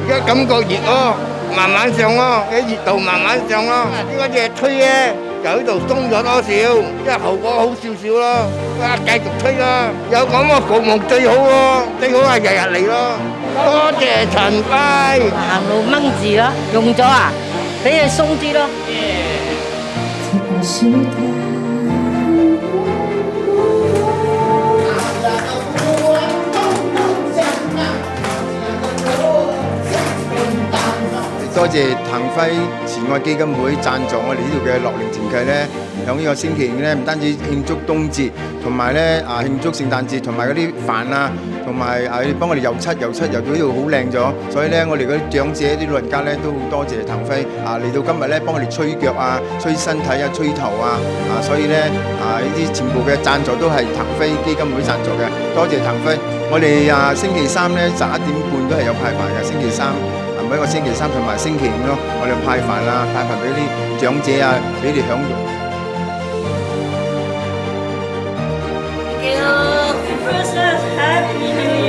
家感覺熱咯，慢慢上咯，啲熱度慢慢上咯。呢個隻吹咧就喺度鬆咗多少，即係後果好少少咯。繼續吹啦，有咁嘅服務最好咯，最好係日日嚟咯。多謝陳輝。行路掹字咯，用咗啊，俾佢鬆啲咯。多謝騰輝慈愛基金會贊助我哋呢度嘅樂齡團契咧，響呢個星期五咧，唔單止慶祝冬節，同埋咧慶祝聖誕節，同埋嗰啲飯啊，同埋幫我哋油漆油到呢度好靚咗，所以咧我哋嗰啲長者啲老人家咧都好多謝騰輝嚟到今日咧幫我哋吹腳啊、吹身體啊、吹頭啊，所以咧呢啲全部嘅贊助都係騰輝基金會贊助嘅，多謝騰輝。我哋星期三咧11點半都係有派飯嘅，星期三。每一個星期三同埋星期五咯，我哋派飯啊，派飯俾啲長者啊，俾你享用。Happy Christmas, Happy New Year.